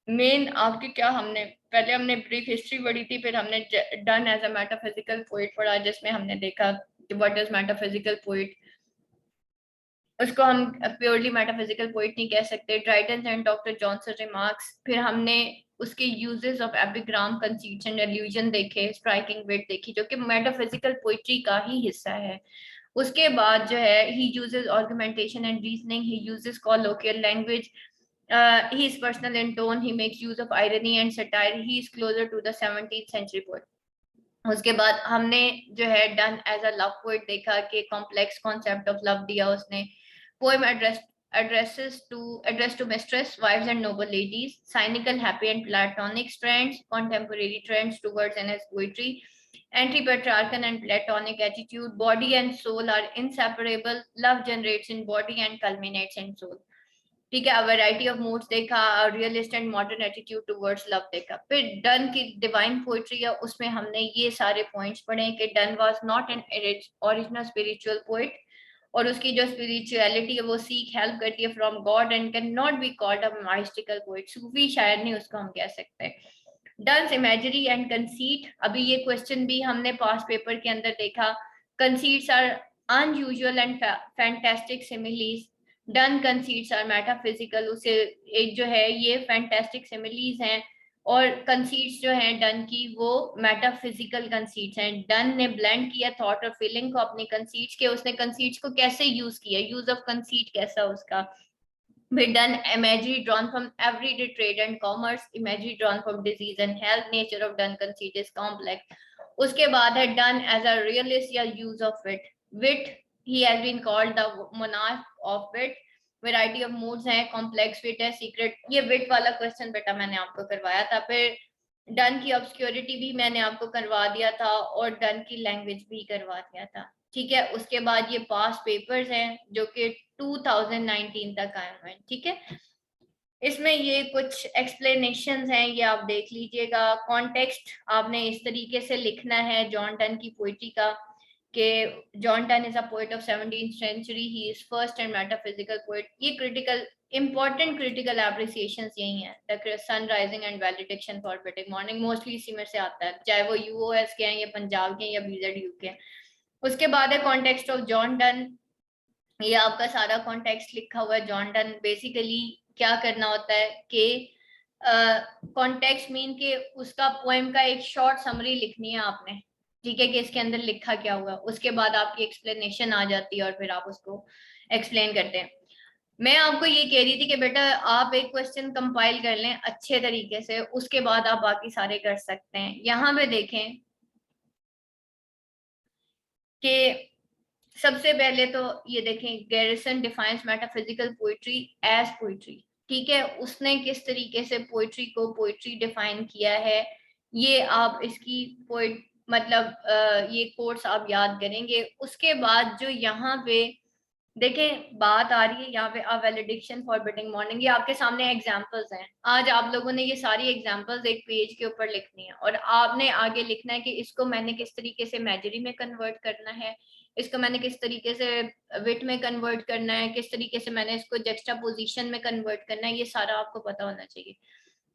Main आपकी क्या, हमने पहले हमने ब्रीफ हिस्ट्री पढ़ी थी, फिर हमने Donne as a metaphysical poet पढ़ा, जिसमें हमने देखा कि व्हाट इज मेटाफिजिकल पोइट। उसको हम प्योरली मेटाफिजिकल पोइट नहीं कह सकते। Dryden and doctor Johnson remarks, फिर हमने उसके uses of epigram, conceits and allusion देखे, स्ट्राइकिंग विट देखी, जो कि मेटाफिजिकल पोइट्री का ही हिस्सा है। उसके बाद जो है, he uses argumentation and reasoning, he uses colloquial language, he is personal in tone, he makes use of irony and satire, he is closer to the 17th century poet। उसके बाद हमने जो है Donne as a love poet देखा कि complex concept of love दिया उसने। Poem address to mistress, wives and noble ladies, cynical, happy and platonic strands, contemporary trends towards in his poetry, anti-patriarchal and platonic attitude, body and soul are inseparable, love generates in body and culminates in soul। ठीक है, variety of moods देखा, realist and modern attitude towards love देखा। फिर done की divine poetry है, उसमें हमने ये सारे पॉइंट्स पढ़े कि done was not an original spiritual poet, और उसकी जो स्पिरिचुअलिटी है वो सीख हेल्प करती है from God and can not be called a mystical poet. सूफी शायर नहीं उसको हम कह सकते हैं। डन्स इमेजरी एंड कंसीट, अभी ये क्वेश्चन भी हमने पास पेपर के अंदर देखा। Conceits are unusual and fantastic similes, Donne conceits are metaphysical, उसे एक जो है ये फैंटास्टिक सिमिलीज हैं, और कंसीट्स जो हैं डन की वो मेटाफिजिकल कंसीट्स हैं। डन ने ब्लेंड किया थॉट और फीलिंग को अपनी कंसीट्स के, उसने कंसीट्स को कैसे यूज किया, यूज ऑफ कंसीट कैसा उसका। Be done imagery drawn from everyday trade and commerce, imagery drawn from disease and health, nature of done conceit is complex। उसके बाद है done as a realist या use of wit, wit he has been called the monarch of wit, variety of moods है, complex wit है, secret, ये wit वाला question बेटा मैंने आपको करवाया था। फिर डन की ऑब्सक्योरिटी भी मैंने आपको करवा दिया था, और डन की लैंग्वेज भी करवा दिया था। ठीक है, उसके बाद ये पास पेपर्स हैं जो कि 2019 तक आए हुए हैं। ठीक है, इसमें ये कुछ एक्सप्लेनेशंस हैं, ये आप देख लीजिएगा। कॉन्टेक्स्ट आपने इस तरीके से लिखना है जॉन डन की पोइट्री का, कि John Donne is a poet of 17th century, he is first and metaphysical poet. ये क्रिटिकल इंपॉर्टेंट क्रिटिकल एप्रिसिएशंस यही हैं, the sun rising and valediction forbidding mourning, mostly इसी में से आता है, चाहे वो यूओएस के हैं या पंजाब के हैं या बीजेडयू के हैं। उसके बाद है कॉन्टेक्स्ट ऑफ जॉन डन, ये आपका सारा कॉन्टेक्स्ट लिखा हुआ है। जॉन डन बेसिकली क्या करना होता है कि कॉन्टेक्स्ट मीन के उसका पोएम का एक शॉर्ट समरी लिखनी है आपने, ठीक है, कि इसके अंदर लिखा क्या हुआ, उसके बाद आपकी एक्सप्लेनेशन आ जाती है और फिर आप उसको एक्सप्लेन करते हैं। मैं आपको ये कह रही थी कि बेटा आप एक क्वेश्चन कंपाइल कर लें अच्छे तरीके से, उसके बाद आप बाकी सारे कर सकते हैं। यहाँ पे देखें कि सबसे पहले तो ये देखें, Grierson defines metaphysical poetry as poetry. ठीक है, उसने किस तरीके से पोइट्री को पोइट्री डिफाइन किया है, ये आप इसकी पोइट मतलब ये कोर्स आप याद करेंगे। उसके बाद जो यहाँ पे देखें बात आ रही है, यहाँ पे अ वैलिडिक्शन फॉर बिटिंग मॉर्निंग, ये आपके सामने एग्जांपल्स हैं। आज आप लोगों ने ये सारी एग्जांपल्स एक पेज के ऊपर लिखनी है, और आपने आगे लिखना है कि इसको मैंने किस तरीके से मैजरी में कन्वर्ट करना है, इसको मैंने किस तरीके से विट में कन्वर्ट करना है, किस तरीके से मैंने इसको जेक्स्टापोजिशन में कन्वर्ट करना है, ये सारा आपको पता होना चाहिए।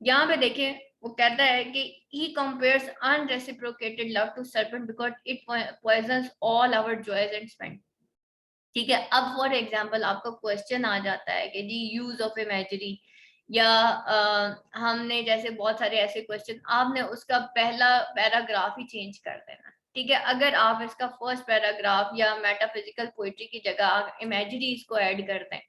यहाँ पे देखें वो कहता है कि he compares unreciprocated love to serpent because it poisons all our joys and spend। ठीक है, अब फॉर एग्जाम्पल आपका क्वेश्चन आ जाता है कि जी यूज ऑफ इमेजरी, या हमने जैसे बहुत सारे ऐसे क्वेश्चन, आपने उसका पहला पैराग्राफ ही चेंज कर देना। ठीक है, अगर आप इसका फर्स्ट पैराग्राफ या मेटाफिजिकल पोइट्री की जगह आप इमेजरी इसको ऐड कर दें,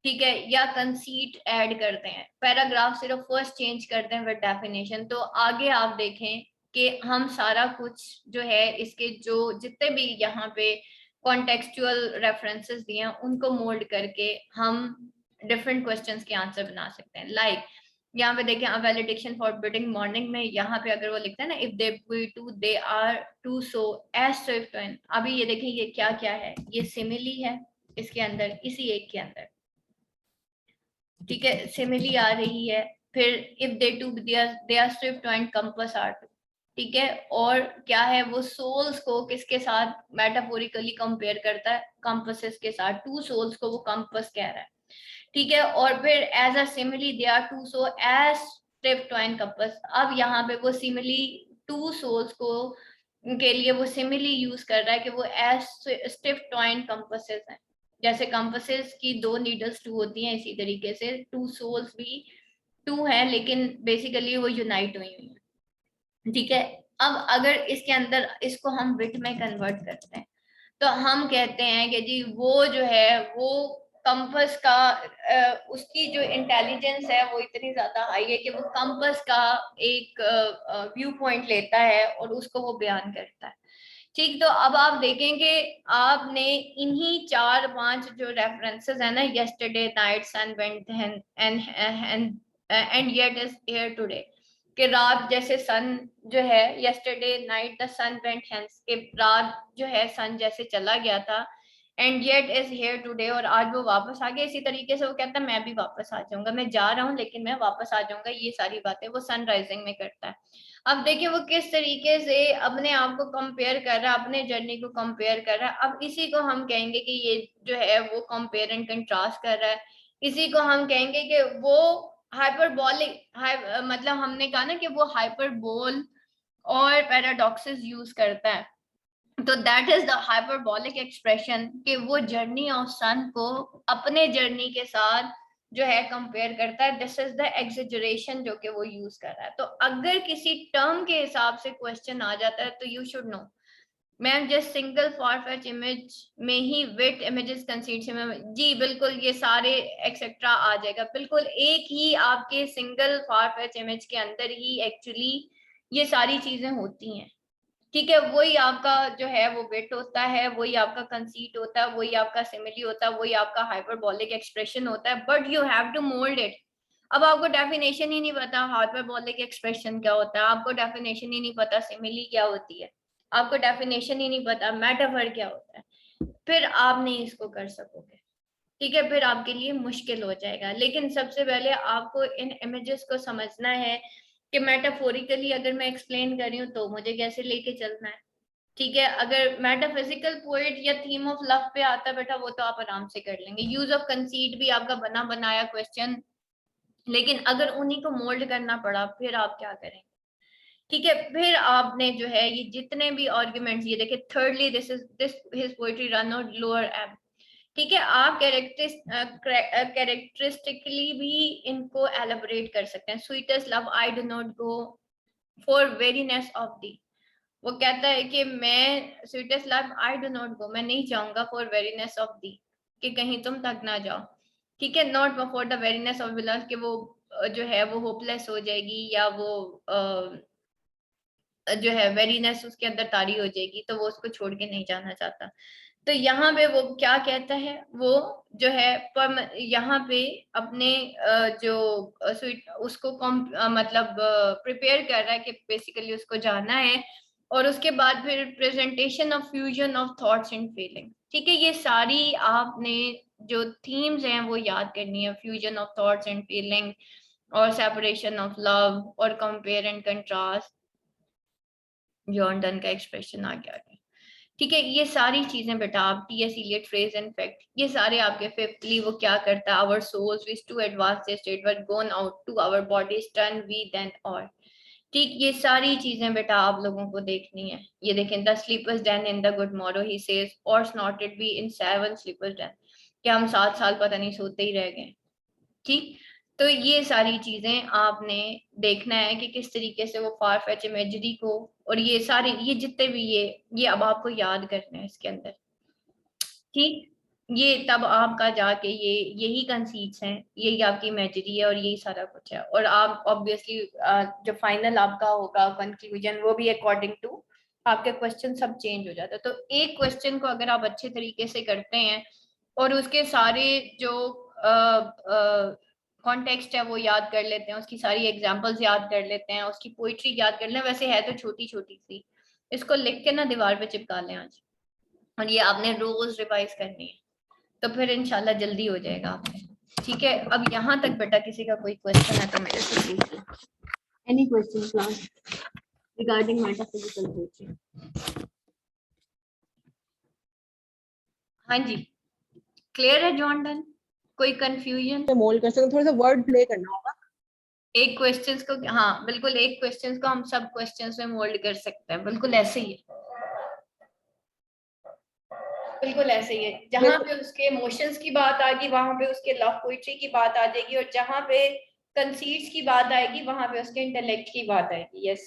ठीक है, या कंसीट ऐड करते हैं, पैराग्राफ सिर्फ फर्स्ट चेंज करते हैं विद डेफिनेशन, तो आगे आप देखें कि हम सारा कुछ जो है इसके जो जितने भी यहाँ पे कॉन्टेक्चुअल रेफरेंसेस दिए हैं उनको मोल्ड करके हम डिफरेंट क्वेश्चंस के आंसर बना सकते हैं। लाइक यहाँ पे देखें, a valediction forbidding mourning में यहाँ पे अगर वो लिखता है ना, if they be two they are two so as swift and, अभी ये देखें ये क्या क्या है, ये सिमिली है इसके अंदर, इसी एक के अंदर। ठीक है, सिमिली आ रही है। फिर if they two they are swift and compass are two, ठीक है, और क्या है वो सोल्स को किसके साथ मेटाफोरिकली कंपेयर करता है, कंपासेस के साथ, टू सोल्स को वो कंपास कह रहा है। ठीक है, और फिर as a simile they are two so as stiff twin compass. अब यहाँ पे वो सिमिली टू सोल्स को के लिए वो सिमिली यूज कर रहा है कि वो एज स्टिफ टॉइन कंपासेस हैं। जैसे कंपासेस की दो नीडल्स टू होती हैं, इसी तरीके से टू सोल्स भी टू है, लेकिन बेसिकली वो यूनाइट हुई हुई है। ठीक है, अब अगर इसके अंदर इसको हम बिट में कन्वर्ट करते हैं तो हम कहते हैं कि जी वो जो है वो कंपस का उसकी जो इंटेलिजेंस है वो इतनी ज्यादा हाई है कि वो कंपस का एक व्यू पॉइंट लेता है और उसको वो बयान करता है। ठीक, तो अब आप देखेंगे आपने इन्हीं 4-5 जो रेफरेंसेस है ना, yesterday night sun went and yet is here today, कि रात जैसे सन जो है, yesterday night the sun went hence, के रात जो है सन जैसे चला गया था, and yet is here today, और आज वो वापस आ गया। इसी तरीके से वो कहता है मैं भी वापस आ जाऊंगा, मैं जा रहा हूँ लेकिन मैं वापस आ जाऊंगा। ये सारी बातें वो सन राइजिंग में करता है। अब देखिए वो किस तरीके से अपने आप को कंपेयर कर रहा है, अपने जर्नी को कंपेयर कर रहा है। अब इसी को हम कहेंगे कि ये जो है वो कंपेयर एंड कंट्रास्ट कर रहा है। इसी को हम कहेंगे कि वो हाइपरबोलिक मतलब हमने कहा ना कि वो हाइपरबोल और पैराडॉक्सेस यूज करता है। तो that is the hyperbolic expression, कि वो जर्नी ऑफ सन को अपने जर्नी के साथ जो है कंपेयर करता है। दिस इज द एग्जेजरेशन जो कि वो यूज कर रहा है। तो अगर किसी टर्म के हिसाब से क्वेश्चन आ जाता है तो you should know ma'am just single far-fetched image में ही विट इमेजेस कंसीड जी बिल्कुल, ये सारे एक्सेट्रा आ जाएगा। बिल्कुल एक ही आपके सिंगल फार-फेच इमेज के अंदर ही एक्चुअली ये सारी चीजें होती हैं। ठीक है, वही आपका जो है वो वेट होता है, वही आपका कंसीट होता है, वही आपका सिमिली होता है, वही आपका हाइपरबोलिक एक्सप्रेशन होता है, but you have to mould it. अब आपको डेफिनेशन ही नहीं पता हाइपरबोलिक एक्सप्रेशन क्या होता है, आपको डेफिनेशन ही नहीं पता सिमिली क्या होती है, आपको डेफिनेशन ही नहीं पता मेटाफर क्या होता है, फिर आप नहीं इसको कर सकोगे। ठीक है, फिर आपके लिए मुश्किल हो जाएगा। लेकिन सबसे पहले आपको इन इमेजेस को समझना है कि मेटाफोरिकली अगर मैं एक्सप्लेन कर रही हूँ तो मुझे कैसे लेके चलना है। ठीक है, अगर मेटाफिजिकल पोएट या थीम ऑफ लव पे आता है बेटा, वो तो आप आराम से कर लेंगे। यूज ऑफ कंसीट भी आपका बना बनाया क्वेश्चन, लेकिन अगर उन्हीं को मोल्ड करना पड़ा फिर आप क्या करेंगे। ठीक है, फिर आपने जो है ये जितने भी आर्ग्यूमेंट्स, ये देखिए thirdly this his poetry run on lower aim. ठीक है, आप कैरेक्टरिस्टिकली भी इनको एलिब्रेट कर सकते हैं। Sweetest love I do not go for weariness of the, वो कहता है कि मैं sweetest love I do not go, मैं नहीं जाऊंगा फॉर वेरीनेस ऑफ दी, कि कहीं तुम थक ना जाओ। ठीक है, not for the weariness of love, कि वो जो है वो होपलेस हो जाएगी, या वो जो है वेरीनेस उसके अंदर तारी हो जाएगी, तो वो उसको छोड़ के नहीं जाना चाहता। तो यहाँ पे वो क्या कहता है, वो जो है पर यहाँ पे अपने जो स्वीट उसको मतलब प्रिपेयर कर रहा है कि बेसिकली उसको जाना है। और उसके बाद फिर presentation of fusion of thoughts and feeling. ठीक है, ये सारी आपने जो थीम्स हैं वो याद करनी है, fusion of thoughts and feeling, और सेपरेशन ऑफ लव, और compare and contrast, John Donne का एक्सप्रेशन आ गया। ठीक है, ये सारी चीजें बेटा आप T S Eliot phrase and fact, ये सारे आपके। फिफ्थली वो क्या करता है, our souls wish to advance the state but gone out to our bodies turn we then और। ठीक, ये सारी चीजें बेटा आप लोगों को देखनी है। ये देखें, the sleepers den in the good morrow he says और snorted be in 7 sleepers den, कि हम 7 साल पता नहीं सोते ही रह गए। ठीक, तो ये सारी चीजें आपने देखना है कि किस तरीके से वो फार फेच इमेजरी को, और ये सारे ये जितने भी ये अब आपको याद करने हैं इसके अंदर। ठीक, ये तब आपका जाके यही कंसीट्स हैं, यही आपकी इमेजरी है, और यही सारा कुछ है। और आप ऑब्वियसली जो फाइनल आपका होगा कंक्लूजन, वो भी अकॉर्डिंग टू आपके क्वेश्चन सब चेंज हो जाता है। तो एक क्वेश्चन को अगर आप अच्छे तरीके से करते हैं और उसके सारे जो कॉन्टेक्स्ट है वो याद कर लेते हैं, उसकी सारी एग्जांपल्स याद कर लेते हैं, उसकी पोइट्री याद कर लें, वैसे है तो छोटी छोटी सी, इसको लिख के ना दीवार पे चिपका लें आज, और ये आपने रोज रिवाइज करनी है, तो फिर इंशाल्लाह जल्दी हो जाएगा आपसे। ठीक है, अब यहाँ तक बेटा किसी का कोई क्वेश्चन है तो मेरे से पूछिए। Any question class regarding metaphysical poetry? हाँ जी, क्लियर है जॉन डन? कोई कंफ्यूजन? मोल्ड कर सकते, थोड़ा सा वर्ड प्ले करना होगा। एक क्वेश्चंस को, हाँ बिल्कुल, एक क्वेश्चंस को हम सब क्वेश्चंस में मोल्ड कर सकते हैं, बिल्कुल ऐसे ही है, बिल्कुल ऐसे ही है। जहां बिल्कुल। पे उसके इमोशंस की बात आएगी वहां पे उसके लव पोइट्री की बात आ जाएगी, और जहां पे कंसीट्स की बात आएगी वहां पे उसके इंटेलेक्ट की बात आएगी। यस।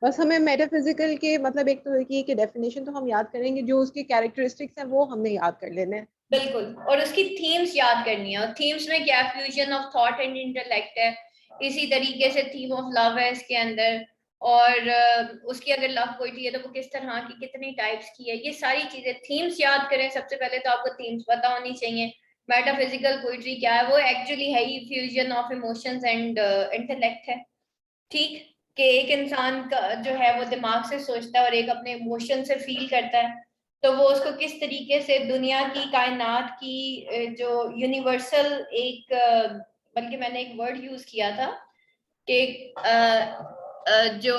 बस हमें मेटाफिजिकल के मतलब एक तो की डेफिनेशन तो हम याद करेंगे, जो उसके कैरेक्टरिस्टिक्स हैं वो हमने याद कर लेने हैं। बिल्कुल, और उसकी थीम्स याद करनी है, और थीम्स में क्या, fusion of thought and intellect है। इसी तरीके से थीम ऑफ लव है इसके अंदर, और उसकी अगर लव पोइट्री है तो वो किस तरह की, कितनी टाइप्स की है, ये सारी चीजें थीम्स याद करें। सबसे पहले तो आपको थीम्स पता होनी चाहिए। मेटाफिजिकल पोइट्री क्या है, वो एक्चुअली है ही fusion of emotions and intellect है। ठीक, कि एक इंसान का जो है वो दिमाग से सोचता है और एक अपने इमोशन से फील करता है, तो वो उसको किस तरीके से दुनिया की, कायनात की जो यूनिवर्सल एक बल्कि मैंने एक वर्ड यूज किया था कि जो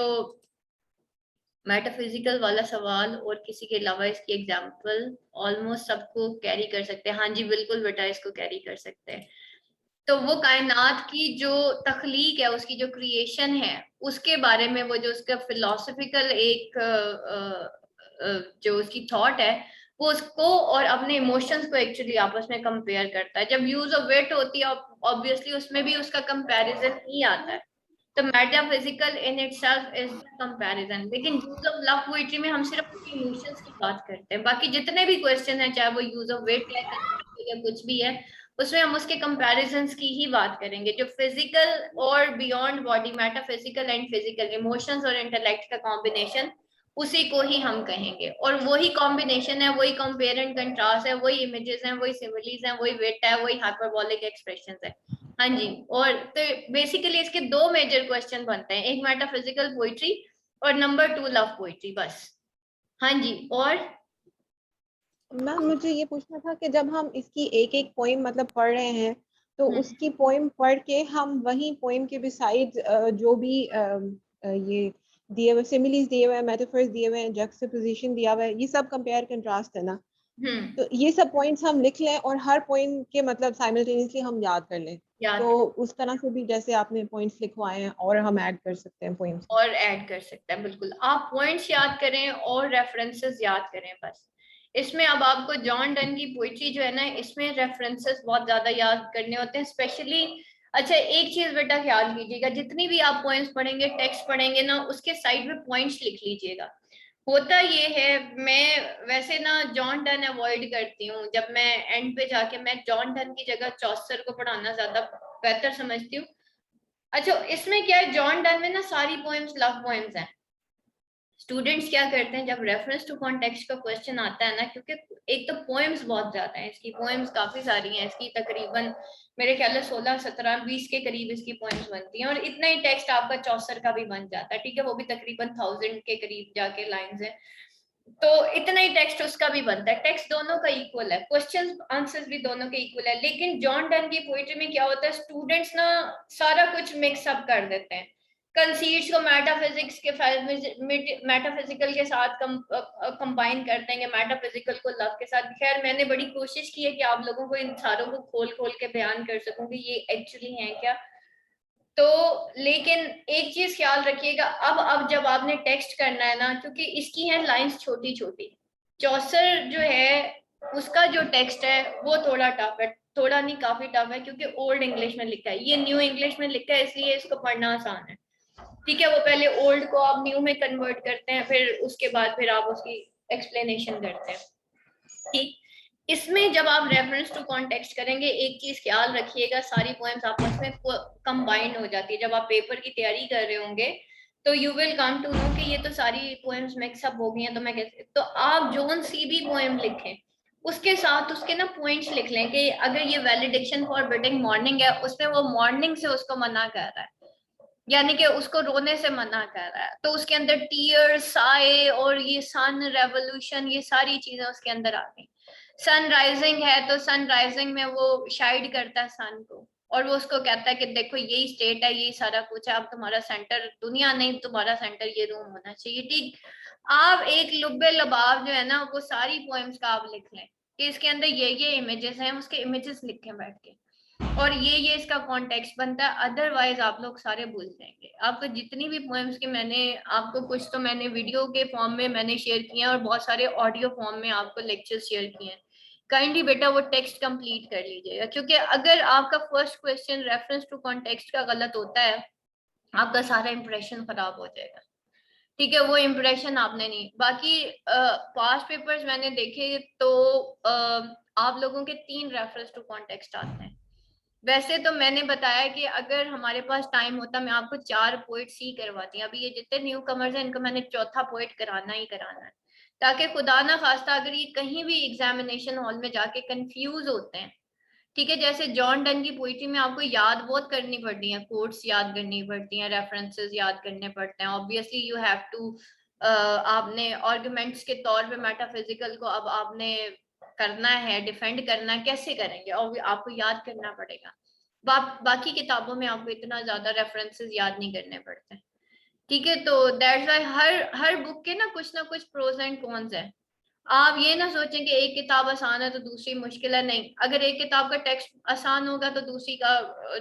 मेटाफिजिकल वाला सवाल और किसी के अलावा इसकी एग्जांपल ऑलमोस्ट सबको कैरी कर सकते हैं। हाँ जी बिल्कुल बेटा, इसको कैरी कर सकते हैं। तो वो कायनात की जो तख्लीक है, उसकी जो क्रिएशन है, उसके बारे में वो जो उसका फिलोसफिकल एक जो उसकी थॉट है, वो उसको और अपने इमोशंस को एक्चुअली आपस में कंपेयर करता है। जब यूज ऑफ वेट होती है ऑब्वियसली उसमें भी उसका कंपैरिजन ही आता है। तो metaphysical in itself is the comparison, लेकिन यूज ऑफ लव पोइट्री में हम सिर्फ उसके इमोशंस की बात करते हैं। बाकी जितने भी क्वेश्चन है, चाहे वो यूज ऑफ वेट है या कुछ भी है, उसमें हम उसके कंपैरिजंस की ही बात करेंगे। जो फिजिकल और beyond body, metaphysical and physical, emotions और इंटेलेक्ट का कॉम्बिनेशन, उसी को ही हम कहेंगे। और वही कॉम्बिनेशन है, वही कंपेयर एंड कंट्रास्ट है, वही इमेजेस हैं, वही सिमिलीज हैं, वही वेट है, वही हाइपरबोलिक एक्सप्रेशन है। हाँ जी। और तो बेसिकली इसके दो मेजर क्वेश्चन बनते हैं, एक मेटाफिजिकल पोइट्री और नंबर 2 लव पोइट्री, बस। हाँ जी। और मैम मुझे ये पूछना था कि जब हम इसकी एक एक पोइम मतलब पढ़ रहे हैं, तो उसकी पोइम पढ़ के हम वही पोइम के बिसाइड जो भी ये दिए हुए सिमिलीज दिए हुए हैं, मेटाफर्स दिए हुए हैं, जक्सटापोजिशन दिया हुआ है, ये सब कंपेयर कंट्रास्ट है ना, हम्म, तो ये सब पॉइंट्स हम लिख लें और हर पॉइंट के मतलब साइमल्टेनियसली हम याद कर लें। याद तो उस तरह से भी जैसे आपने पॉइंट्स लिखवाए हैं और हम ऐड कर सकते हैं पोइम्स। और ऐड कर सकते हैं, बिल्कुल। आप पॉइंट्स याद करें और रेफरेंसेस याद करें, बस। इसमें अब आपको जॉन डन की पोइट्री जो है ना, इसमें रेफरेंसेस बहुत ज्यादा याद करने होते हैं, स्पेशली। अच्छा, एक चीज बेटा ख्याल कीजिएगा, जितनी भी आप पॉइंट्स पढ़ेंगे, टेक्स्ट पढ़ेंगे ना, उसके साइड में पॉइंट्स लिख लीजिएगा। होता ये है, मैं वैसे ना जॉन डन अवॉइड करती हूँ। जब मैं एंड पे जाके, मैं जॉन डन की जगह चौसर को पढ़ाना ज्यादा बेहतर समझती हूँ। अच्छा, इसमें क्या है, जॉन डन में ना सारी पोएम्स लव पोएम्स हैं। स्टूडेंट्स क्या करते हैं, जब रेफरेंस टू कॉन्टेक्स्ट का क्वेश्चन आता है ना, क्योंकि एक तो पोएम्स बहुत ज्यादा हैं, इसकी पोएम्स काफी सारी हैं, इसकी तकरीबन मेरे ख्याल से 16 17 20 के करीब इसकी पोएम्स बनती हैं, और इतना ही टेक्स्ट आपका चौसर का भी बन जाता है। ठीक है, वो भी तकरीबन 1000 के करीब जाके लाइंस है, तो इतना ही टेक्स्ट उसका भी बनता है। टेक्स्ट दोनों का इक्वल है, क्वेश्चन आंसर्स भी दोनों के इक्वल है। लेकिन जॉन डन की पोइट्री में क्या होता है, स्टूडेंट्स ना सारा कुछ मिक्स अप कर देते हैं। कंसीट्स को मेटाफिजिक्स के मेटाफिजिकल के साथ कंबाइन कर देंगे, मेटाफिजिकल को लव के साथ। खैर, मैंने बड़ी कोशिश की है कि आप लोगों को इन सारों को खोल खोल के बयान कर सकूं कि ये एक्चुअली है क्या। तो लेकिन एक चीज ख्याल रखिएगा, अब जब आपने टेक्स्ट करना है ना, क्योंकि इसकी है लाइंस छोटी छोटी, चौसर जो है उसका जो टेक्स्ट है वो थोड़ा टफ है, थोड़ा नहीं काफी टफ है, क्योंकि ओल्ड इंग्लिश में लिखा है, ये न्यू इंग्लिश में लिखा है, इसलिए इसको पढ़ना आसान है। ठीक है, वो पहले ओल्ड को आप न्यू में कन्वर्ट करते हैं, फिर उसके बाद फिर आप उसकी एक्सप्लेनेशन करते हैं। ठीक, इसमें जब आप रेफरेंस टू कॉन्टेक्स्ट करेंगे, एक चीज ख्याल रखिएगा, सारी पोएम्स आपस में कंबाइंड हो जाती है। जब आप पेपर की तैयारी कर रहे होंगे तो you will come to know कि ये तो सारी पोएम्स मिक्सअप हो गई हैं, तो मैं कैसे, तो आप जोन सी भी पोएम लिखें, उसके साथ उसके ना पॉइंट्स लिख लें कि अगर ये वैलिडेक्शन फॉर बिटिंग मॉर्निंग है, उसमें वो मॉर्निंग से उसको मना कर रहा है, यानी कि उसको रोने से मना कर रहा है, तो उसके अंदर टीयर्स, साए और ये सन, रेवोल्यूशन, ये सारी चीजें उसके अंदर आ गई। सन राइजिंग है तो सन राइजिंग में वो शाइड करता है सन को, और वो उसको कहता है कि देखो यही स्टेट है, यही सारा कुछ है, अब तुम्हारा सेंटर दुनिया नहीं, तुम्हारा सेंटर ये रूम होना चाहिए। ठीक, आप एक लुब्बे लबाब जो है ना, वो सारी पोएम्स का आप लिख लें। कि इसके अंदर ये इमेजेस हैं, उसके इमेजेस लिखें बैठ के, और ये इसका कॉन्टेक्स्ट बनता है, अदरवाइज आप लोग सारे भूल जाएंगे। आपको जितनी भी पोएम्स के मैंने आपको कुछ तो मैंने वीडियो के फॉर्म में मैंने शेयर किए हैं और बहुत सारे ऑडियो फॉर्म में आपको लेक्चर शेयर किए हैं। काइंडली बेटा वो टेक्स्ट कंप्लीट कर लीजिएगा, क्योंकि अगर आपका first question reference to context का गलत होता है आपका सारा इंप्रेशन खराब हो जाएगा। ठीक है, वो इम्प्रेशन आपने नहीं। बाकी पास्ट पेपर्स मैंने देखे तो आप लोगों के 3 रेफरेंस टू कॉन्टेक्स्ट आते हैं। वैसे तो मैंने बताया कि अगर हमारे पास टाइम होता मैं आपको 4 पोइट्स ही करवाती। अभी ये जितने न्यू कमर्स हैं इनको मैंने चौथा पोइट कराना ही कराना है, ताकि खुदा ना खास्ता अगर ये कहीं भी एग्जामिनेशन हॉल में जाके कंफ्यूज होते हैं, ठीक है, जैसे जॉन डन की पोइट्री में आपको याद बहुत करनी पड़ती है, कोट्स याद करनी पड़ती हैं, रेफरेंसेस याद करने पड़ते हैं, ऑब्वियसली यू हैव टू आपने आर्गुमेंट्स के तौर पे मेटाफिजिकल को अब आपने करना है, डिफेंड करना है, कैसे करेंगे और आपको याद करना पड़ेगा। बाकी किताबों में आपको इतना ज्यादा रेफरेंसेस याद नहीं करने पड़ते। ठीक है, तो दैट्स व्हाई हर बुक के ना कुछ प्रोज एंड कॉन्स है। आप ये ना सोचें कि एक किताब आसान है तो दूसरी मुश्किल है, नहीं। अगर एक किताब का टेक्स्ट आसान होगा तो दूसरी का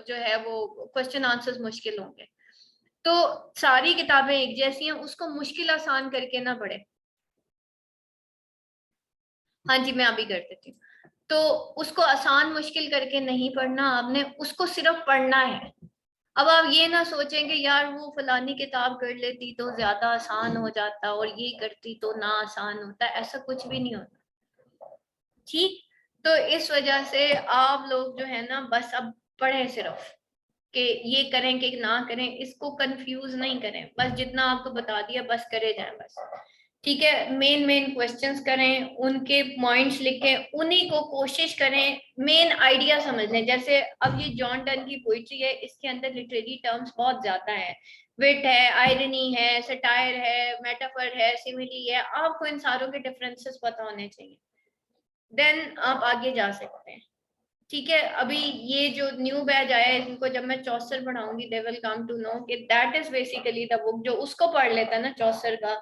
जो है वो क्वेश्चन आंसर्स मुश्किल होंगे। तो सारी किताबें एक जैसी हैं, उसको मुश्किल आसान करके ना पढ़े। हाँ जी, मैं अभी कर देती हूँ। तो उसको आसान मुश्किल करके नहीं पढ़ना, आपने उसको सिर्फ पढ़ना है। अब आप ये ना सोचें कि यार वो फलानी किताब कर लेती तो ज्यादा आसान हो जाता और ये करती तो ना आसान होता, ऐसा कुछ भी नहीं होता। ठीक, तो इस वजह से आप लोग जो है ना बस अब पढ़ें सिर्फ कि ये करें कि ना करें, इसको कंफ्यूज नहीं करें, बस जितना आपको बता दिया बस करे जाएं बस। ठीक है, मेन मेन क्वेश्चंस करें, उनके पॉइंट्स लिखें, उन्हीं को कोशिश करें मेन आइडिया समझ लें। जैसे अब ये जॉन डन की पोइट्री है, इसके अंदर लिटरेरी टर्म्स बहुत ज्यादा है, विट है, आयरनी है, सटायर है, मेटाफर है, सिमिली है, आपको इन सारों के डिफरेंसेस पता होने चाहिए, देन आप आगे जा सकते हैं। ठीक है, अभी ये जो न्यू बैच आया है इनको जब मैं चौसर पढ़ाऊंगी they will come to know कि that is basically the book. जो उसको पढ़ लेता है ना चौसर का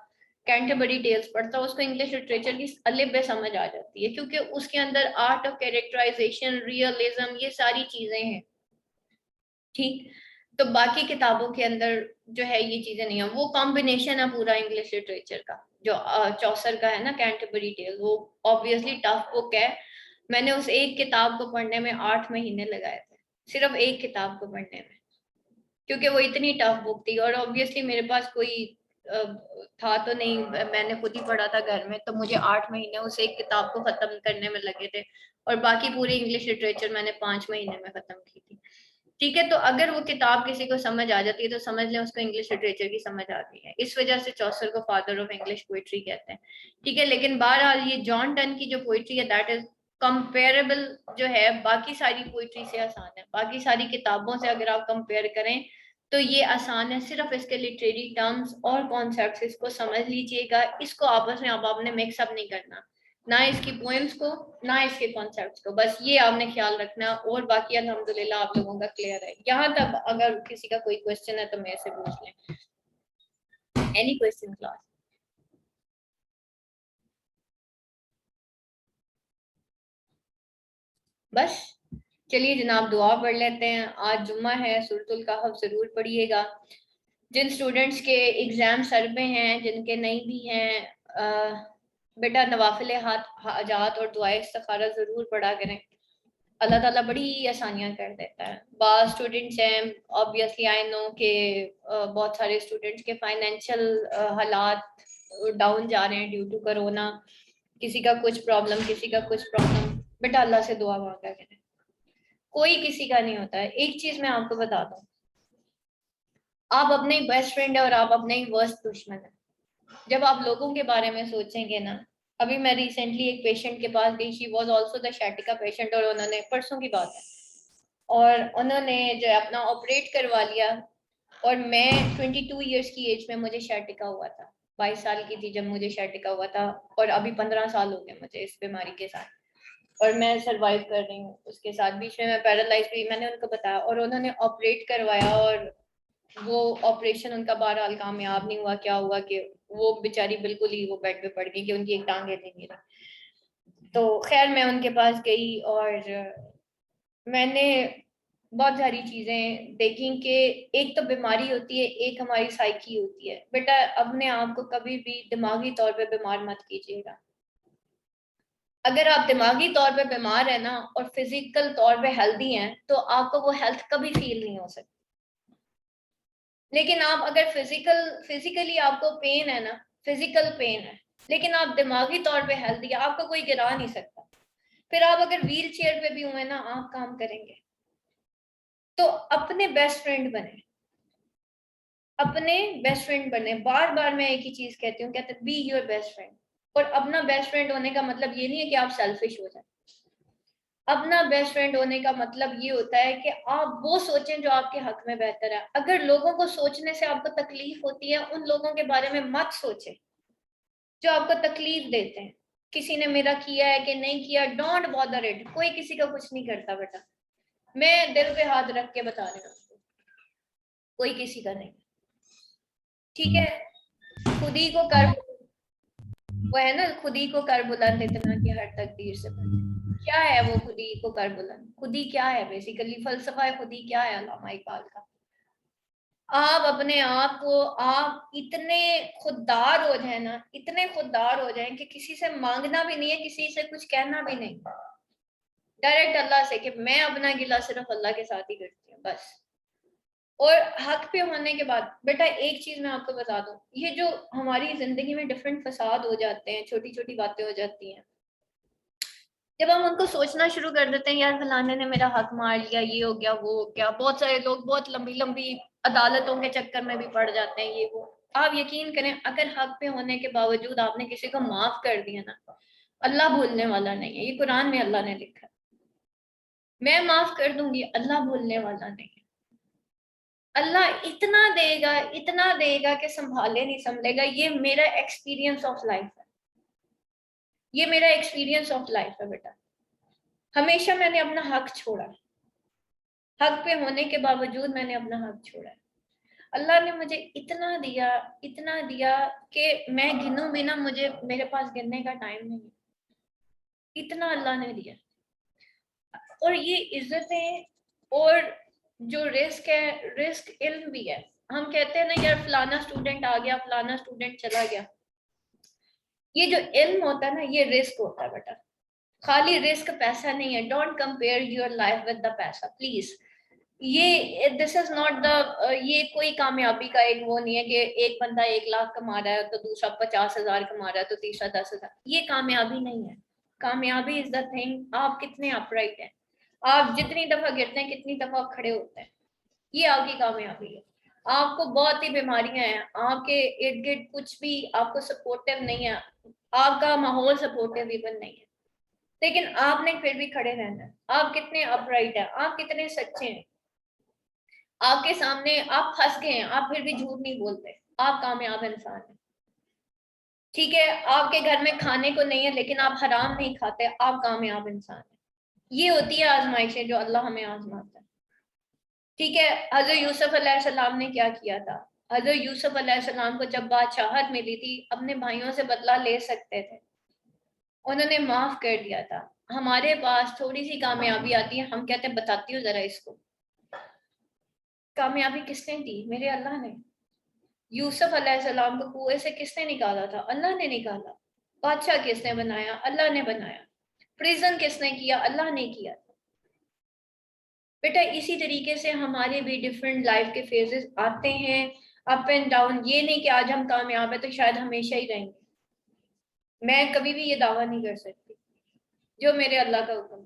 कैंटरबरी टेल्स पढ़ता है, उसको इंग्लिश लिटरेचर की अलिफ बे समझ आ जाती है, क्योंकि उसके अंदर आर्ट ऑफ कैरेक्टराइजेशन, रियलिज्म, ये सारी चीजें हैं। ठीक, तो बाकी किताबों के अंदर जो है ये चीजें नहीं है, वो कॉम्बिनेशन है पूरा इंग्लिश लिटरेचर का। जो चौसर का है ना कैंटरबरी टेल, वो ऑब्वियसली टफ बुक है। मैंने उस एक किताब को पढ़ने में 8 महीने लगाए थे, सिर्फ एक किताब को पढ़ने में, क्योंकि वो इतनी टफ बुक थी। और ऑब्वियसली मेरे पास कोई था तो नहीं, मैंने खुद ही पढ़ा था घर में, तो मुझे 8 महीने उस एक किताब को खत्म करने में लगे थे, और बाकी पूरी इंग्लिश लिटरेचर मैंने 5 महीने में खत्म की थी। ठीक है, तो अगर वो किताब किसी को समझ आ जाती है तो समझ लें उसको इंग्लिश लिटरेचर की समझ आती है। इस वजह से चौसर को फादर ऑफ इंग्लिश पोइट्री कहते हैं। ठीक है, लेकिन बहरहाल ये जॉन डन की जो पोइट्री है दैट इज कंपेरेबल, जो है बाकी सारी पोइट्री से आसान है। बाकी सारी किताबों से अगर आप कंपेयर करें तो ये आसान है, सिर्फ इसके लिटरेरी टर्म्स और कॉन्सेप्ट्स इसको समझ लीजिएगा, इसको आपस में आपने मिक्सअप नहीं करना, ना इसकी पोएम्स को ना इसके कॉन्सेप्ट्स को, बस ये आपने ख्याल रखना। और बाकी अल्हम्दुलिल्लाह आप लोगों का क्लियर है। यहाँ तक अगर किसी का कोई क्वेश्चन है तो मेरे से पूछ लें। Any question class? बस चलिए जनाब, दुआ पढ़ लेते हैं। आज जुम्मा है, सूरतुल कहफ जरूर पढ़िएगा। जिन स्टूडेंट्स के एग्जाम सर पे हैं, जिनके नहीं भी हैं, बेटा नवाफिल हाजात और दुआए इस्तिखारा जरूर पढ़ा करें। अल्लाह ताला बड़ी आसानियां कर देता है। बहुत स्टूडेंट्स हैं, ऑब्वियसली आई नो कि बहुत सारे स्टूडेंट्स के फाइनेंशियल हालात डाउन जा रहे हैं ड्यू टू कोरोना, किसी का कुछ प्रॉब्लम, किसी का कुछ प्रॉब्लम। बेटा अल्लाह से दुआ मांगा करें, कोई किसी का नहीं होता है। एक चीज मैं आपको बता दूं, आप अपने ही बेस्ट फ्रेंड है और आप अपने ही वर्स्ट दुश्मन है। जब आप लोगों के बारे में सोचेंगे ना, अभी मैं रिसेंटली एक पेशेंट के पास गई, she was also the sciatica patient, और उन्होंने, परसों की बात है, और उन्होंने जो है अपना ऑपरेट करवा लिया। और मैं 22 ईयर्स की एज में मुझे शैटिका हुआ था, 22 साल की थी जब मुझे शैटिका हुआ था, और अभी 15 साल हो गए मुझे इस बीमारी के साथ, और मैं सरवाइव कर रही हूँ उसके साथ। बीच में मैं पैरालाइज भी, मैंने उनको बताया, और उन्होंने ऑपरेट करवाया, और वो ऑपरेशन उनका बहरहाल कामयाब नहीं हुआ। क्या हुआ कि वो बेचारी बिल्कुल ही वो बेड पे पड़ गई कि उनकी एक टांग हिल नहीं रही। तो खैर मैं उनके पास गई और मैंने बहुत सारी चीजें देखी कि एक तो बीमारी होती है, एक हमारी साइकी होती है। बेटा अपने आप को कभी भी दिमागी तौर पे बीमार मत कीजिएगा। अगर आप दिमागी तौर पे बीमार है ना और फिजिकल तौर पे हेल्दी हैं तो आपको वो हेल्थ कभी फील नहीं हो सकती। लेकिन आप अगर फिजिकली आपको पेन है ना, फिजिकल पेन है, लेकिन आप दिमागी तौर पे हेल्दी है, आपको कोई गिरा नहीं सकता। फिर आप अगर व्हील चेयर पे भी हुए ना, आप काम करेंगे। तो अपने बेस्ट फ्रेंड बने, अपने बेस्ट फ्रेंड बने। बार बार मैं एक ही चीज कहती हूँ, कहते बी योर बेस्ट फ्रेंड। और अपना बेस्ट फ्रेंड होने का मतलब ये नहीं है कि आप सेल्फिश हो जाए। अपना बेस्ट फ्रेंड होने का मतलब ये होता है कि आप वो सोचें जो आपके हक में बेहतर है। अगर लोगों को सोचने से आपको तकलीफ होती है, उन लोगों के बारे में मत सोचें जो आपको तकलीफ देते हैं। किसी ने मेरा किया है कि नहीं किया, डोंट बॉदर इट। कोई किसी का कुछ नहीं करता बेटा, मैं दिल पे हाथ रख के बता रही हूँ, कोई किसी का नहीं। ठीक है, खुद ही को कर, वो है ना, खुद ही को कर बुलंद इतना कि हर तकदीर से बुलंद। क्या है वो खुद ही को कर बुलंद? खुद ही क्या है? बेसिकली फलसफा है खुद ही क्या है अल्लामा इकबाल का। आप अपने आप को, आप इतने खुददार हो जाए ना, इतने खुददार हो जाए कि किसी से मांगना भी नहीं है, किसी से कुछ कहना भी नहीं, डायरेक्ट अल्लाह से कि मैं अपना गिला सिर्फ अल्लाह के साथ ही करती हूँ बस। और हक पे होने के बाद बेटा एक चीज मैं आपको बता दूं, ये जो हमारी जिंदगी में डिफरेंट फसाद हो जाते हैं, छोटी छोटी बातें हो जाती हैं, जब हम उनको सोचना शुरू कर देते हैं यार फलाने ने मेरा हक मार लिया, ये हो गया वो हो गया। बहुत सारे लोग बहुत लंबी लंबी अदालतों के चक्कर में भी पड़ जाते हैं, ये वो। आप यकीन करें, अगर हक पे होने के बावजूद आपने किसी को माफ कर दिया ना, अल्लाह भूलने वाला नहीं है। ये कुरान में अल्लाह ने लिखा है, मैं माफ कर दूंगी, अल्लाह भूलने वाला नहीं है। अल्लाह इतना देगा कि संभाले नहीं संभलेगा। ये मेरा एक्सपीरियंस ऑफ लाइफ है, ये मेरा एक्सपीरियंस ऑफ लाइफ है बेटा। हमेशा मैंने अपना हक छोड़ा, हक पे होने के बावजूद मैंने अपना हक छोड़ा। अल्लाह ने मुझे इतना दिया कि मैं गिनूं भी ना, मुझे मेरे पास गिनने का टाइम नहीं है। इतना अल्लाह ने दिया। और ये इज्जतें और जो रिस्क है, रिस्क इल्म भी है। हम कहते हैं ना यार फलाना स्टूडेंट आ गया, फलाना स्टूडेंट चला गया। ये जो इल्म होता है ना, ये रिस्क होता है बेटा। खाली रिस्क पैसा नहीं है। Don't compare your life with the पैसा प्लीज। ये दिस इज नॉट द, ये कोई कामयाबी का एक वो नहीं है कि एक बंदा 1 लाख कमा रहा है तो दूसरा 50,000 कमा रहा है तो तीसरा 10,000। ये कामयाबी नहीं है। कामयाबी इज द थिंग आप कितने अपराइट हैं, आप जितनी दफा गिरते हैं कितनी दफा आप खड़े होते हैं, ये आपकी कामयाबी है। आपको बहुत ही बीमारियां हैं, आपके इर्द गिर्द कुछ भी आपको सपोर्टिव नहीं है, आपका माहौल सपोर्टिव इवन नहीं है, लेकिन आपने फिर भी खड़े रहना है। आप कितने अपराइट हैं, आप कितने सच्चे हैं। आपके सामने आप फंस गए हैं, आप फिर भी झूठ नहीं बोलते, आप कामयाब इंसान हैं। ठीक है, आपके घर में खाने को नहीं है लेकिन आप हराम नहीं खाते, आप कामयाब इंसान हैं। ये होती है आजमाइशें जो अल्लाह हमें आजमाता है। ठीक है, हजरत यूसुफ अलैहिस्सलाम ने क्या किया था? हजरत यूसुफ अलैहिस्सलाम को जब बादशाहत मिली थी, अपने भाइयों से बदला ले सकते थे, उन्होंने माफ कर दिया था। हमारे पास थोड़ी सी कामयाबी आती है, हम कहते हैं बताती हूँ जरा इसको। कामयाबी किसने दी? मेरे अल्लाह ने। यूसुफ अलैहिस्सलाम को कुएं से किसने निकाला था? अल्लाह ने निकाला। बादशाह किसने बनाया? अल्लाह ने बनाया। प्रिजन किसने किया? अल्लाह ने किया। बेटा इसी तरीके से हमारे भी डिफरेंट लाइफ के फेजेस आते हैं, अप एंड डाउन। ये नहीं कि आज हम कामयाब है तो शायद हमेशा ही रहेंगे। मैं कभी भी ये दावा नहीं कर सकती। जो मेरे अल्लाह का हुक्म,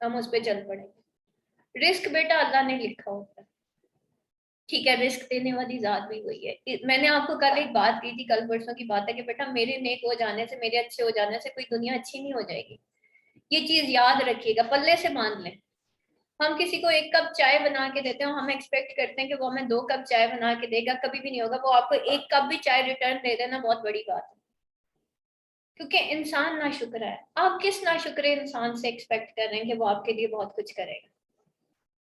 हम उस पर चल पड़ेंगे। रिस्क बेटा अल्लाह ने लिखा होता है। ठीक है, रिस्क देने वाली जात भी वही है। मैंने आपको कल एक बात की थी, कल परसों की बात है, कि बेटा मेरे नेक हो जाने से, मेरे अच्छे हो जाने से कोई दुनिया अच्छी नहीं हो जाएगी। ये चीज याद रखिएगा, पल्ले से बांध लें। हम किसी को 1 कप चाय बना के देते हैं, हम एक्सपेक्ट करते हैं कि वो हमें 2 कप चाय बना के देगा, कभी भी नहीं होगा। वो आपको 1 कप भी चाय रिटर्न दे देना बहुत बड़ी बात है, क्योंकि इंसान ना शुक्र है। आप किस ना शुक्र इंसान से एक्सपेक्ट कर रहे हैं कि वो आपके लिए बहुत कुछ करेगा?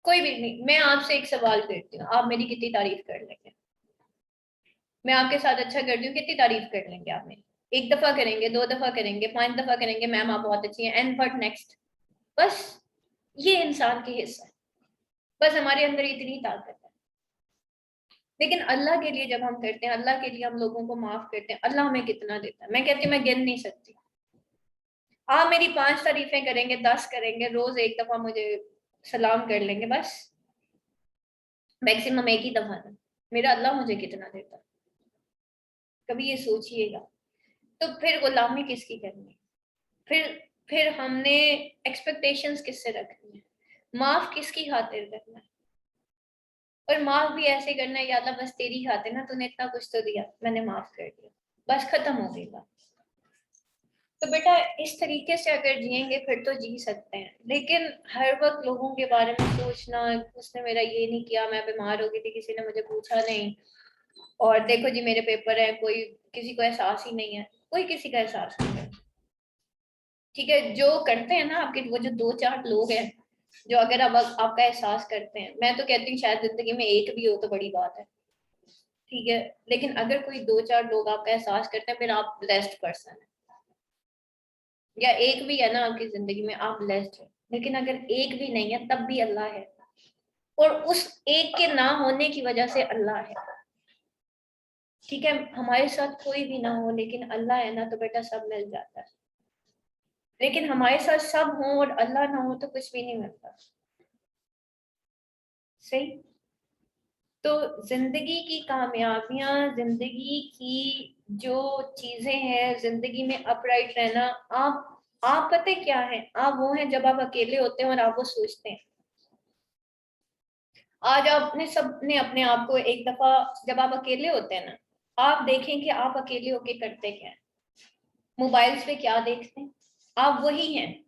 कोई भी नहीं। मैं आपसे एक सवाल करती हूँ, आप मेरी कितनी तारीफ कर लेंगे? मैं आपके साथ अच्छा करती हूँ, कितनी तारीफ कर लेंगे आप मेरी? एक दफा करेंगे, 2 दफा करेंगे, 5 दफा करेंगे, मैम आप बहुत अच्छी हैं, एंड व्हाट नेक्स्ट। बस ये इंसान के हिस्सा है, बस हमारे अंदर इतनी ताकत है। लेकिन अल्लाह के लिए जब हम करते हैं, अल्लाह के लिए हम लोगों को माफ करते हैं, अल्लाह हमें कितना देता है। मैं कहती हूँ मैं गिन नहीं सकती। आप मेरी 5 तारीफें करेंगे, 10 करेंगे, रोज एक दफा मुझे सलाम कर लेंगे, बस मैक्सिमम एक ही दफा ना, मेरा अल्लाह मुझे कितना देता है। कभी ये सोचिएगा। तो फिर गुलामी किसकी करनी है? फिर हमने एक्सपेक्टेशंस किससे रखनी है? माफ किसकी खातिर करना है? और माफ भी ऐसे करना है, या अल्लाह बस तेरी खातिर ना, तूने इतना कुछ तो दिया, मैंने माफ कर दिया, बस खत्म हो गई बात। तो बेटा इस तरीके से अगर जिएंगे फिर तो जी सकते हैं। लेकिन हर वक्त लोगों के बारे में सोचना, उसने मेरा ये नहीं किया, मैं बीमार हो गई थी, किसी ने मुझे पूछा नहीं, और देखो जी मेरे पेपर है, कोई किसी को एहसास ही नहीं है। कोई किसी का एहसास नहीं है। ठीक है, जो करते हैं ना आपके, वो जो 2-4 लोग हैं जो अगर अब आपका एहसास करते हैं, मैं तो कहती हूँ शायद जिंदगी में एक भी हो तो बड़ी बात है। ठीक है, लेकिन अगर कोई 2-4 लोग आपका एहसास करते हैं, फिर आप ब्लेस्ड पर्सन है। या एक भी है ना आपकी जिंदगी में, आप ब्लेस्ड है। लेकिन अगर एक भी नहीं है तब भी अल्लाह है, और उस एक के ना होने की वजह से अल्लाह है। ठीक है, हमारे साथ कोई भी ना हो लेकिन अल्लाह है ना, तो बेटा सब मिल जाता है। लेकिन हमारे साथ सब हो और अल्लाह ना हो तो कुछ भी नहीं मिलता। सही। तो जिंदगी की कामयाबियां, जिंदगी की जो चीजें हैं, जिंदगी में अपराइट रहना, आप पता है क्या है? आप वो हैं जब आप अकेले होते हैं और आप वो सोचते हैं। आज आपने सबने अपने आप को एक दफा, जब आप अकेले होते हैं ना, आप देखें कि आप अकेले होके करते क्या है। मोबाइल्स पे क्या देखते हैं? आप वही हैं।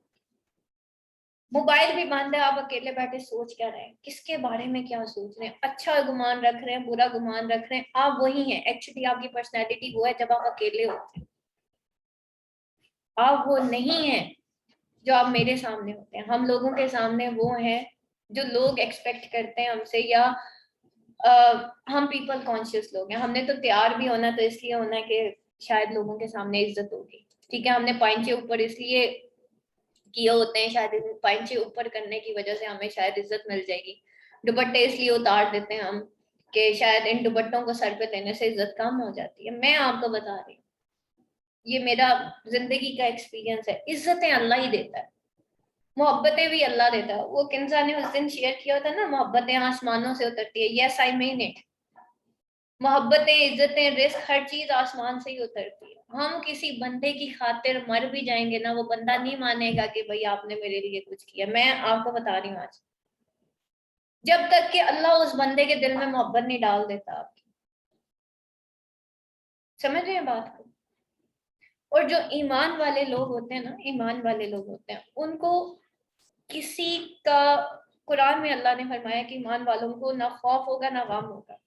मोबाइल भी बंद है, आप अकेले बैठे सोच क्या रहे हैं, किसके बारे में क्या सोच रहे हैं, अच्छा गुमान रख रहे हैं, बुरा गुमान रख रहे हैं, आप वही हैं। एक्चुअली आपकी पर्सनैलिटी वो है जब आप अकेले होते हैं। आप वो नहीं है जो आप मेरे सामने होते हैं। हम लोगों के सामने वो है जो लोग एक्सपेक्ट करते हैं हमसे, या हम पीपल कॉन्शियस लोग हैं। हमने तो तैयार भी होना तो इसलिए होना है कि शायद लोगों के सामने इज्जत होगी। ठीक है, हमने पांचे ऊपर इसलिए किए होते हैं, शायद इन पांचे ऊपर करने की वजह से हमें शायद इज्जत मिल जाएगी। दुपट्टे इसलिए उतार देते हैं हम कि शायद इन दुपट्टों को सर पे देने से इज्जत कम हो जाती है। मैं आपको बता रही हूँ, ये मेरा जिंदगी का एक्सपीरियंस है। इज्जतें अल्लाह ही देता है, मोहब्बतें भी अल्लाह देता है। वो किंजा ने उस दिन शेयर किया था ना, मोहब्बतें आसमानों से उतरती है। Yes I mean it. मोहब्बतें, इज्जतें, रिस्क, हर चीज आसमान से ही उतरती है। हम किसी बंदे की खातिर मर भी जाएंगे ना, वो बंदा नहीं मानेगा कि भाई आपने मेरे लिए कुछ किया। मैं आपको बता रही हूँ आज, जब तक कि अल्लाह उस बंदे के दिल में मोहब्बत नहीं डाल देता आपकी। समझ रहे हैं बात को? और जो ईमान वाले लोग होते हैं ना, ईमान वाले लोग होते हैं, उनको किसी का, कुरान में अल्लाह ने फरमाया कि ईमान वालों को ना खौफ होगा ना गम होगा।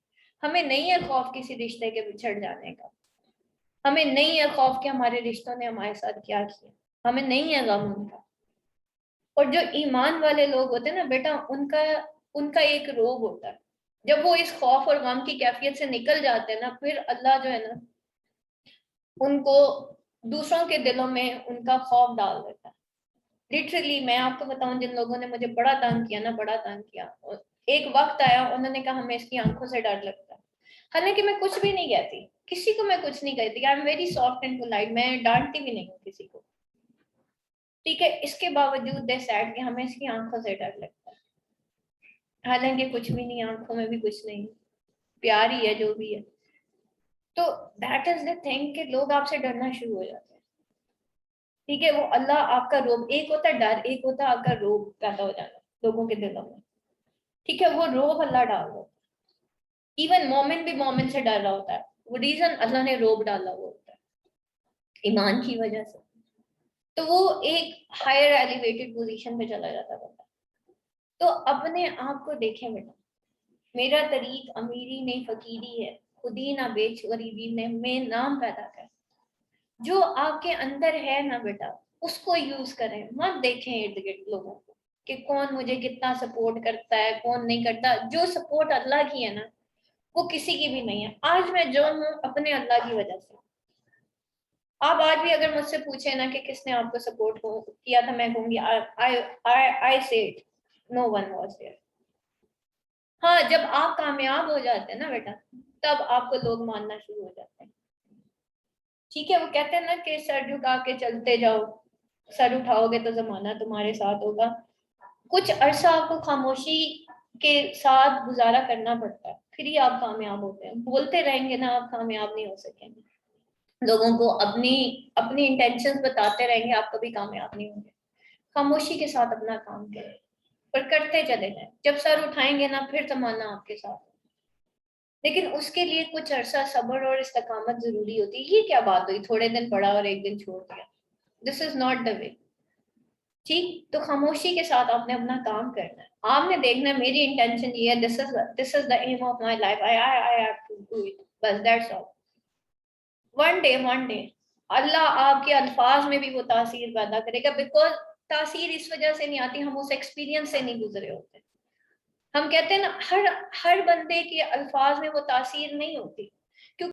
हमें नहीं है खौफ किसी रिश्ते के बिछड़ जाने का, हमें नहीं है खौफ कि हमारे रिश्तों ने हमारे साथ क्या किया, हमें नहीं है गम उनका। और जो ईमान वाले लोग होते हैं ना बेटा, उनका उनका एक रोग होता है। जब वो इस खौफ और गम की कैफियत से निकल जाते हैं ना, फिर अल्लाह जो है ना, उनको दूसरों के दिलों में उनका खौफ डाल देता है। लिटरली मैं आपको बताऊं, जिन लोगों ने मुझे बड़ा तंग किया ना, बड़ा तंग किया, एक वक्त आया उन्होंने कहा हमें इसकी आंखों से डर लगता है। हालांकि मैं कुछ भी नहीं कहती किसी को, मैं कुछ नहीं कहती, I am very soft and polite, मैं डांटती भी नहीं हूँ किसी को। ठीक है, इसके बावजूद दे सैड कि हमें इसकी आंखों से डर लगता है। हालांकि कुछ भी नहीं, आंखों में भी कुछ नहीं, प्यार ही है जो भी है। तो दैट इज द थिंग कि लोग आपसे डरना शुरू हो जाते हैं। ठीक है, वो अल्लाह आपका रोब, एक होता है डर, एक होता है आपका रोब पैदा हो जाना लोगों के दिलों में। ठीक है, वो रोब अल्लाह डाल दो। इवन मोमिन भी मोमिन से डर रहा होता है, वो रीजन अल्लाह ने रोब डाला हुआ होता है ईमान की वजह से। तो वो एक हायर एलिवेटेड पोजीशन पे चला जाता है। तो अपने आप को देखें बेटा, मेरा तरीक अमीरी नहीं फकीरी है, खुदी ना बेच गरीबी ने, मैं नाम पैदा कर। जो आपके अंदर है ना बेटा, उसको यूज करें। मत देखें इर्द गिर्द लोगों को कि कौन मुझे कितना सपोर्ट करता है कौन नहीं करता। जो सपोर्ट अल्लाह की है ना, वो किसी की भी नहीं है। आज मैं जो हूँ अपने अल्लाह की वजह से। आप आज भी अगर मुझसे पूछे ना कि किसने आपको सपोर्ट किया था, मैं कहूंगी I said no one was there. हाँ, जब आप कामयाब हो जाते हैं ना बेटा, तब आपको लोग मानना शुरू हो जाते हैं। ठीक है, वो कहते हैं ना कि सर झुका के चलते जाओ, सर उठाओगे तो जमाना तुम्हारे साथ होगा। कुछ अरसा आपको खामोशी के साथ गुजारा करना पड़ता है, फिर ही आप कामयाब होते हैं। बोलते रहेंगे ना, आप कामयाब नहीं हो सकेंगे। लोगों को अपनी अपनी इंटेंशंस बताते रहेंगे, आप कभी कामयाब नहीं होंगे। खामोशी के साथ अपना काम करें, पर करते चले जाएं। जब सर उठाएंगे ना, फिर जमाना आपके साथ। लेकिन उसके लिए कुछ अरसा सब्र और इस्तकामत जरूरी होती है। ये क्या बात हुई, थोड़े दिन पढ़ा और एक दिन छोड़ दिया? This is not the way. ठीक, तो खामोशी के साथ आपने अपना काम करना है। आपने देखना है मेरी इंटेंशन ये है, this is the aim of my life, I have to do it, बस that's all. One day Allah आपके अल्फाज में भी वो तासीर पैदा करेगा, बिकॉज तासीर इस वजह से नहीं आती, हम उस एक्सपीरियंस से नहीं गुजरे होते। हम कहते हैं ना, हर हर बंदे के अल्फाज में वो तासीर नहीं होती।